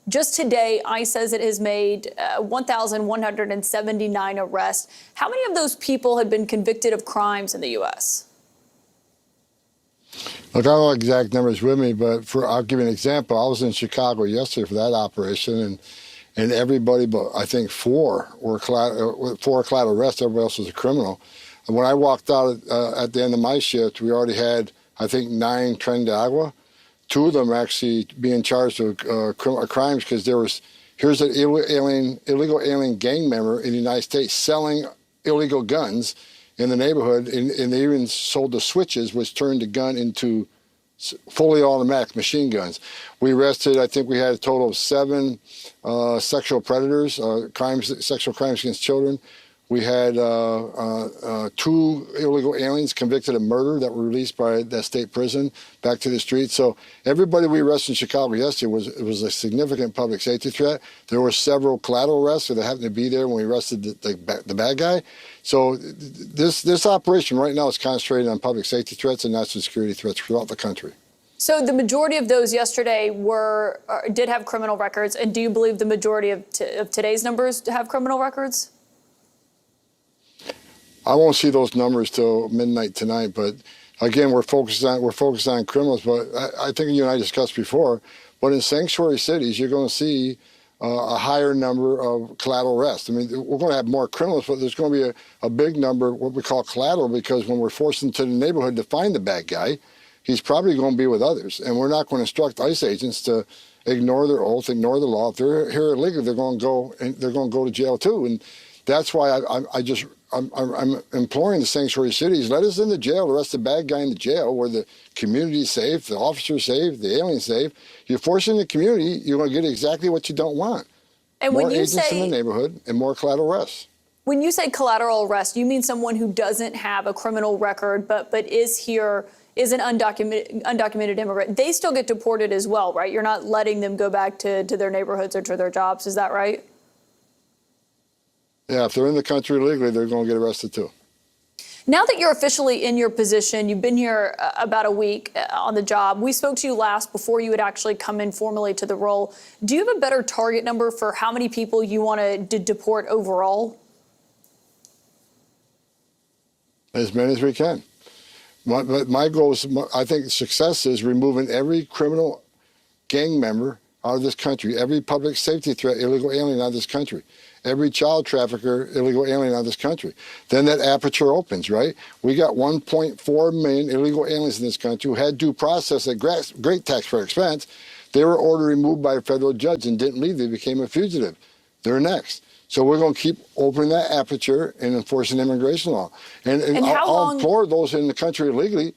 Just today, ICE says it has made 1,179 arrests. How many of those people had been convicted of crimes in the U.S.? Look, I don't know exact numbers with me, but I'll give you an example. I was in Chicago yesterday for that operation, and everybody but I think four collateral arrests. Everybody else was a criminal. And when I walked out at the end of my shift, we already had, I think, 9 tren de agua. 2 of them actually being charged with crimes because here's an illegal alien gang member in the United States selling illegal guns in the neighborhood, and they even sold the switches, which turned the gun into fully automatic machine guns. We arrested, I think we had a total of 7 sexual predators, sexual crimes against children. We had 2 illegal aliens convicted of murder that were released by that state prison back to the streets. So everybody we arrested in Chicago yesterday was a significant public safety threat. There were several collateral arrests that happened to be there when we arrested the bad guy. So this operation right now is concentrated on public safety threats and national security threats throughout the country. So the majority of those yesterday did have criminal records, and do you believe the majority of today's numbers have criminal records? I won't see those numbers till midnight tonight, but again, we're focused on criminals. But I think you and I discussed before, but in sanctuary cities, you're going to see a higher number of collateral arrests. I mean, we're going to have more criminals, but there's going to be a big number, what we call collateral, because when we're forced into the neighborhood to find the bad guy, he's probably going to be with others, and we're not going to instruct ICE agents to ignore their oath, ignore the law. If they're here illegally, they're going to go to jail too, and that's why I'm imploring the sanctuary cities, let us in the jail, arrest the bad guy in the jail where the community's safe, the officer's safe, the alien's safe. You're forcing the community, you're going to get exactly what you don't want. And more agents in the neighborhood and more collateral arrests. When you say collateral arrest, you mean someone who doesn't have a criminal record but is here, is an undocumented immigrant. They still get deported as well, right? You're not letting them go back to their neighborhoods or to their jobs. Is that right? Yeah, if they're in the country illegally, they're going to get arrested too. Now that you're officially in your position, you've been here about a week on the job. We spoke to you last before you had actually come in formally to the role. Do you have a better target number for how many people you want to deport overall? As many as we can. My goal is, I think success is removing every criminal gang member out of this country, every public safety threat, illegal alien out of this country, every child trafficker, illegal alien out of this country. Then that aperture opens, right? We got 1.4 million illegal aliens in this country who had due process at great taxpayer expense. They were ordered removed by a federal judge and didn't leave. They became a fugitive. They're next. So we're going to keep opening that aperture and enforcing immigration law. And I'll implore those in the country illegally,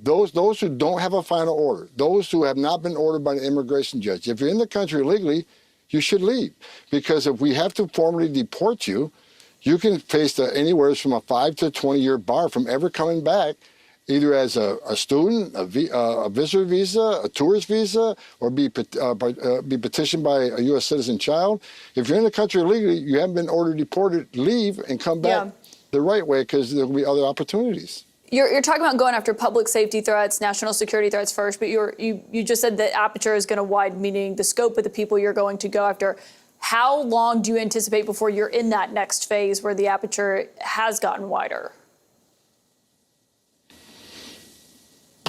those who don't have a final order, those who have not been ordered by an immigration judge, if you're in the country illegally, you should leave. Because if we have to formally deport you, you can face anywhere from a 5 to 20-year bar from ever coming back, either as a student, a visitor visa, a tourist visa, or be petitioned by a U.S. citizen child. If you're in the country illegally, you haven't been ordered deported, leave and come back the right way, because there will be other opportunities. You're talking about going after public safety threats, national security threats first, but you just said the aperture is going to widen, meaning the scope of the people you're going to go after. How long do you anticipate before you're in that next phase where the aperture has gotten wider?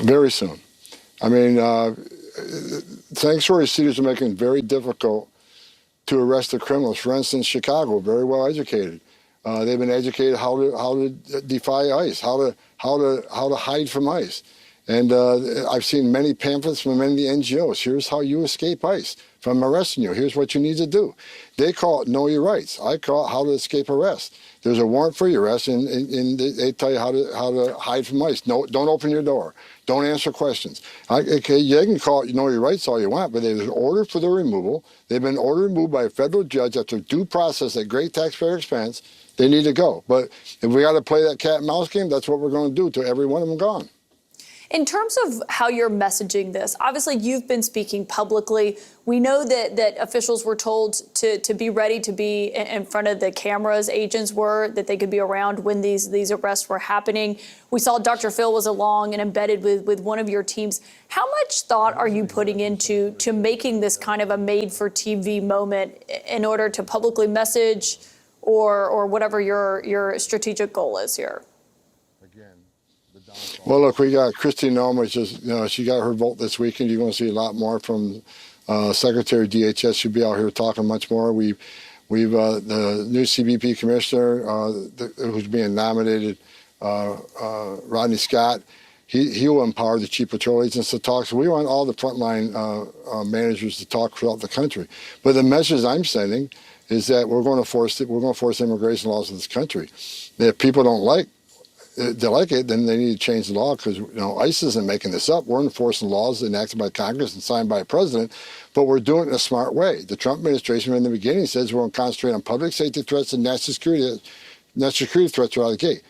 Very soon. I mean, sanctuary cities are making it very difficult to arrest the criminals. For instance, Chicago, very well educated. They've been educated how to defy ICE, how to hide from ICE. And I've seen many pamphlets from many of the NGOs. Here's how you escape ICE from arresting you. Here's what you need to do. They call it know your rights. I call it how to escape arrest. There's a warrant for your arrest, and they tell you how to hide from ICE. No, don't open your door. Don't answer questions. Okay, you can call it know your rights all you want, but there's an order for their removal. They've been ordered removed by a federal judge after due process at great taxpayer expense. They need to go. But if we got to play that cat and mouse game, that's what we're going to do till every one of them gone. In terms of how you're messaging this, obviously you've been speaking publicly. We know that officials were told to be ready to be in front of the cameras. Agents were, that they could be around when these arrests were happening. We saw Dr. Phil was along and embedded with one of your teams. How much thought are you putting into making this kind of a made-for-TV moment in order to publicly message or whatever your strategic goal is here? Well, look, we got Kristi Noem, which is, she got her vote this weekend. You're going to see a lot more from Secretary of DHS. She'll be out here talking much more. We've the new CBP commissioner who's being nominated, Rodney Scott. He will empower the chief patrol agents to talk. So we want all the frontline managers to talk throughout the country. But the message I'm sending is that we're going to force immigration laws in this country. If people don't like it, then they need to change the law, because ICE isn't making this up. We're enforcing laws enacted by Congress and signed by a president, but we're doing it in a smart way. The Trump administration in the beginning says we're going to concentrate on public safety threats and national security threats right out of the gate.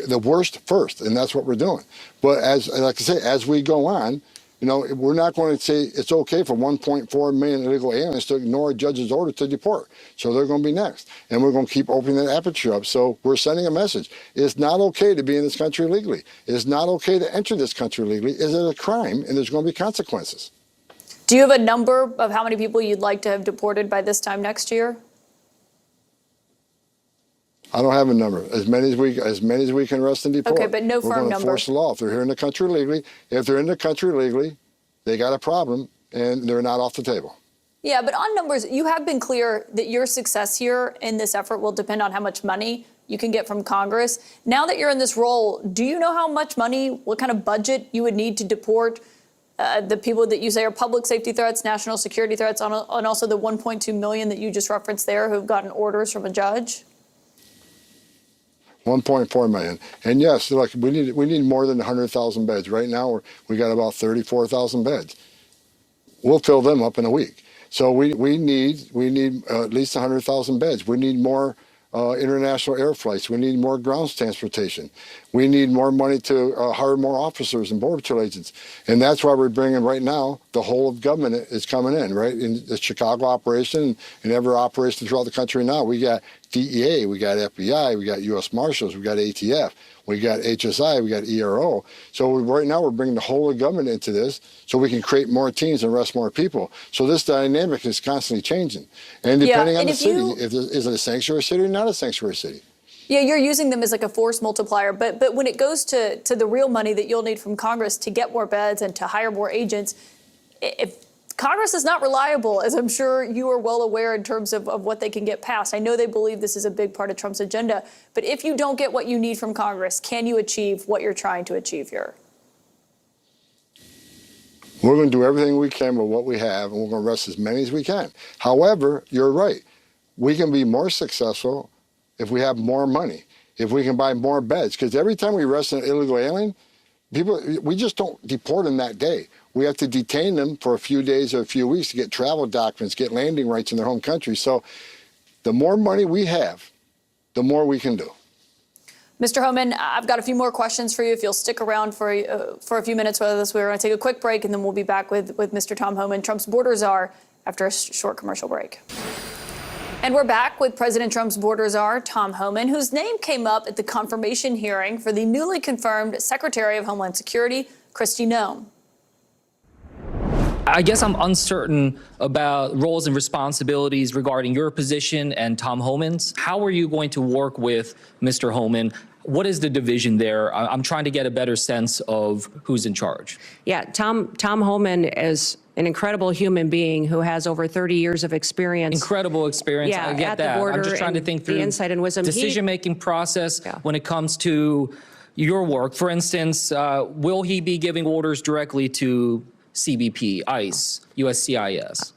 The worst first, and that's what we're doing. But like I say, as we go on, we're not going to say it's okay for 1.4 million illegal aliens to ignore a judge's order to deport. So they're going to be next. And we're going to keep opening that aperture up. So we're sending a message. It's not okay to be in this country illegally. It's not okay to enter this country illegally. It's a crime, and there's going to be consequences. Do you have a number of how many people you'd like to have deported by this time next year? I don't have a number. As many as we can arrest and deport. Okay, but no firm number. We're going to force the law. If they're here in the country illegally, they got a problem, and they're not off the table. Yeah, but on numbers, you have been clear that your success here in this effort will depend on how much money you can get from Congress. Now that you're in this role, do you know how much money, what kind of budget you would need to deport the people that you say are public safety threats, national security threats, and also the 1.2 million that you just referenced there who've gotten orders from a judge? 1.4 million. And yes, like we need more than 100,000 beds. Right now we got about 34,000 beds. We'll fill them up in a week. So we need at least 100,000 beds. We need more international air flights. We need more ground transportation. We need more money to hire more officers and border patrol agents. And that's why we're bringing right now, the whole of government is coming in, right? In the Chicago operation and every operation throughout the country now. We got DEA, we got FBI, we got U.S. Marshals, we got ATF, we got HSI, we got ERO. So right now we're bringing the whole of government into this so we can create more teams and arrest more people. So this dynamic is constantly changing. And depending on the city, is it a sanctuary city or not a sanctuary city? Yeah, you're using them as like a force multiplier. But when it goes to the real money that you'll need from Congress to get more beds and to hire more agents, if Congress is not reliable, as I'm sure you are well aware in terms of what they can get passed. I know they believe this is a big part of Trump's agenda. But if you don't get what you need from Congress, can you achieve what you're trying to achieve here? We're going to do everything we can with what we have, and we're going to arrest as many as we can. However, you're right. We can be more successful if we have more money, if we can buy more beds. Because every time we arrest an illegal alien, we just don't deport them that day. We have to detain them for a few days or a few weeks to get travel documents, get landing rights in their home country. So the more money we have, the more we can do. Mr. Homan, I've got a few more questions for you. If you'll stick around for a few minutes with us, we're going to take a quick break, and then we'll be back with Mr. Tom Homan, Trump's border czar, after a short commercial break. And we're back with President Trump's border czar, Tom Homan, whose name came up at the confirmation hearing for the newly confirmed Secretary of Homeland Security, Kristi Noem. I guess I'm uncertain about roles and responsibilities regarding your position and Tom Homan's. How are you going to work with Mr. Homan? What is the division there? I'm trying to get a better sense of who's in charge. Yeah, Tom Homan is an incredible human being who has over 30 years of experience. Incredible experience. Yeah, I get at that. The border. I'm just trying to think through the insight and wisdom. Decision-making process when it comes to your work. For instance, will he be giving orders directly to CBP, ICE, USCIS?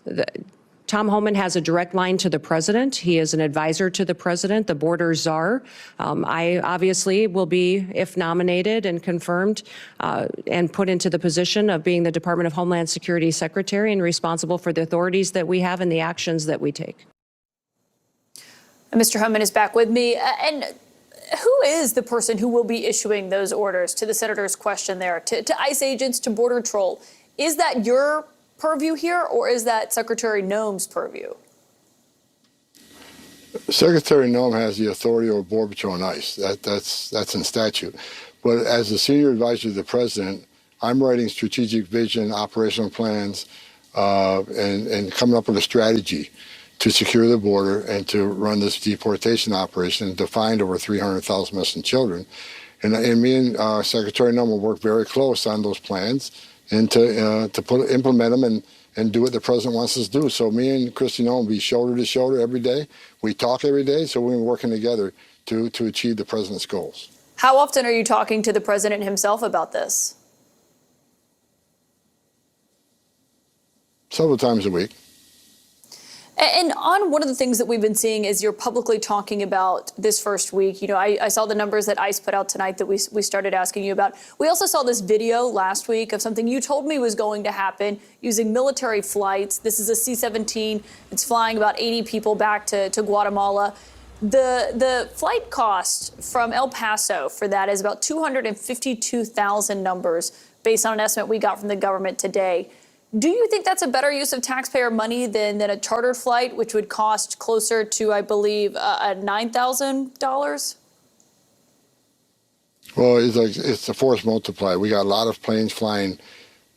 Tom Homan has a direct line to the president. He is an advisor to the president, the border czar. I obviously will be, if nominated and confirmed, and put into the position of being the Department of Homeland Security Secretary and responsible for the authorities that we have and the actions that we take. Mr. Homan is back with me. And who is the person who will be issuing those orders, to the senator's question there, to ICE agents, to Border Patrol? Is that your purview here, or is that Secretary Noem's purview? Secretary Noem has the authority over Border Patrol and ICE. That's in statute. But as the senior advisor to the president, I'm writing strategic vision, operational plans, and coming up with a strategy to secure the border and to run this deportation operation to find over 300,000 missing children. And me and Secretary Noem will work very close on those plans and to implement them and do what the president wants us to do. So me and Kristi Noem will be shoulder to shoulder every day. We talk every day, so we're working together to achieve the president's goals. How often are you talking to the president himself about this? Several times a week. And on one of the things that we've been seeing is you're publicly talking about this first week. You know, I saw the numbers that ICE put out tonight that we started asking you about. We also saw this video last week of something you told me was going to happen using military flights. This is a C-17. It's flying about 80 people back to Guatemala. The flight cost from El Paso for that is about 252,000 numbers based on an estimate we got from the government today. Do you think that's a better use of taxpayer money than a chartered flight, which would cost closer to, I believe, $9,000? Well, it's the force multiplier. We got a lot of planes flying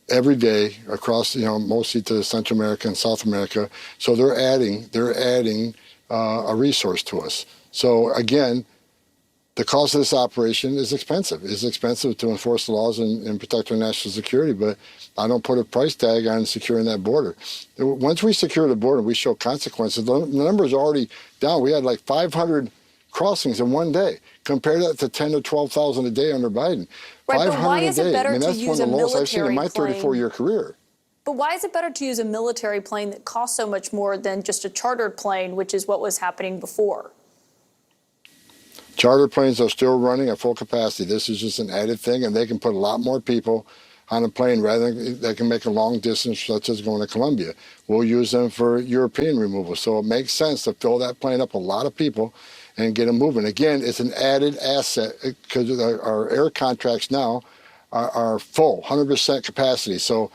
every day across, mostly to Central America and South America. So they're adding a resource to us. So again, the cost of this operation is expensive. It's expensive to enforce the laws and protect our national security, but I don't put a price tag on securing that border. Once we secure the border, we show consequences. The number's already down. We had like 500 crossings in one day. Compare that to 10 to 12,000 a day under Biden. Right, but why is it better that's to one use of a the lowest I've seen in my military 34-year career. But why is it better to use a military plane that costs so much more than just a chartered plane, which is what was happening before? Charter planes are still running at full capacity. This is just an added thing, and they can put a lot more people on a plane rather than they can make a long distance, such as going to Colombia. We'll use them for European removal. So it makes sense to fill that plane up with a lot of people and get them moving. Again, it's an added asset because our air contracts now are full, 100% capacity. So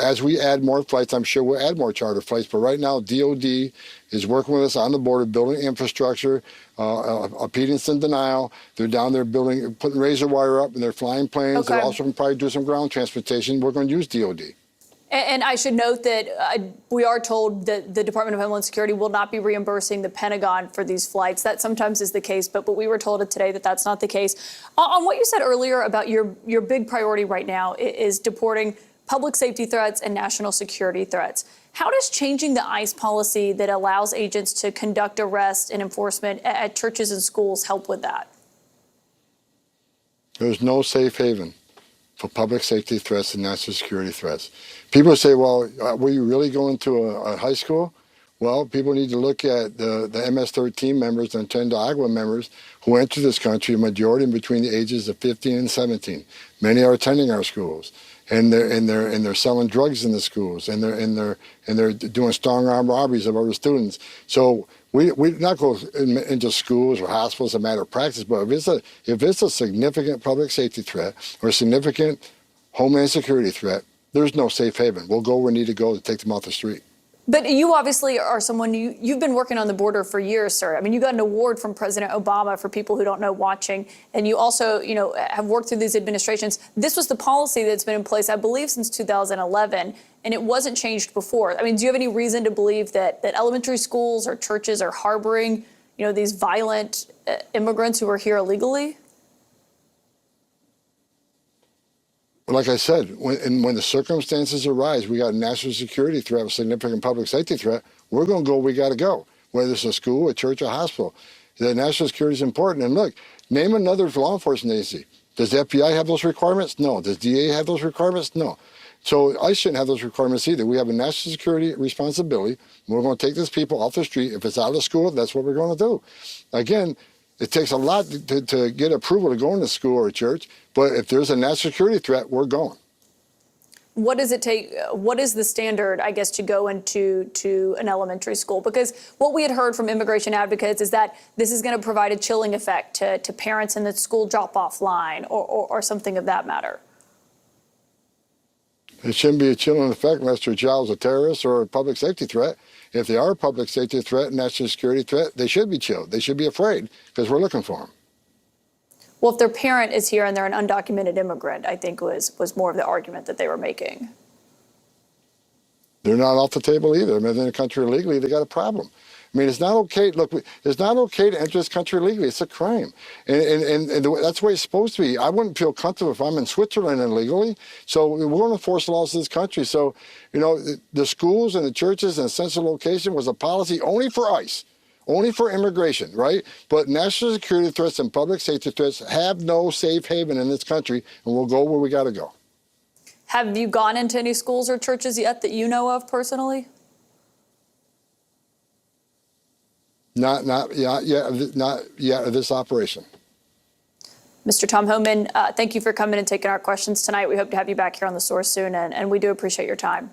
as we add more flights, I'm sure we'll add more charter flights. But right now, DOD is working with us on the border, building infrastructure, impedance and denial. They're down there putting razor wire up, and they're flying planes. Okay. They're also going to probably do some ground transportation. We're going to use DOD. And I should note that we are told that the Department of Homeland Security will not be reimbursing the Pentagon for these flights. That sometimes is the case, but we were told today that that's not the case. On what you said earlier about your big priority right now is deporting public safety threats and national security threats. How does changing the ICE policy that allows agents to conduct arrest and enforcement at churches and schools help with that? There's no safe haven for public safety threats and national security threats. People say, well, were you really going to a high school? Well, people need to look at the MS-13 members and Tren de Agua members who entered this country, a majority between the ages of 15 and 17. Many are attending our schools, and they're selling drugs in the schools, and they're doing strong arm robberies of other students. So we not go into schools or hospitals as a matter of practice, but if it's a significant public safety threat or a significant homeland security threat, there's no safe haven. We'll go where we need to go to take them off the street. But you obviously are someone, you've been working on the border for years, sir. I mean, you got an award from President Obama for people who don't know watching. And you also, have worked through these administrations. This was the policy that's been in place, I believe, since 2011, and it wasn't changed before. I mean, do you have any reason to believe that elementary schools or churches are harboring, these violent immigrants who are here illegally? Like I said, when the circumstances arise, we got a national security threat, a significant public safety threat, we're going to go where we got to go, whether it's a school, a church, a hospital. The national security is important. And look, name another law enforcement agency. Does the FBI have those requirements? No. Does DA have those requirements? No. So I shouldn't have those requirements either. We have a national security responsibility. We're going to take these people off the street. If it's out of school, that's what we're going to do. Again, it takes a lot to get approval to go into school or church, but if there's a national security threat, we're going. what does it take? What is the standard, I guess, to go into an elementary school? Because what we had heard from immigration advocates is that this is going to provide a chilling effect to parents in the school drop-off line or something of that matter. It shouldn't be a chilling effect unless their child's a terrorist or a public safety threat. If they are a public safety threat, national security threat, they should be chilled. They should be afraid because we're looking for them. Well, if their parent is here and they're an undocumented immigrant, I think was more of the argument that they were making. They're not off the table either. I mean, they're in the country illegally, they got a problem. I mean, it's not okay. Look, it's not okay to enter this country illegally. It's a crime. And that's the way it's supposed to be. I wouldn't feel comfortable if I'm in Switzerland illegally. So we're going to enforce the laws of this country. So, you know, the schools and the churches in a central location was a policy only for ICE, only for immigration, right? But national security threats and public safety threats have no safe haven in this country, and we'll go where we got to go. Have you gone into any schools or churches yet that you know of personally? Not yet this operation. Mr. Tom Homan, thank you for coming and taking our questions tonight. We hope to have you back here on The Source soon, and we do appreciate your time.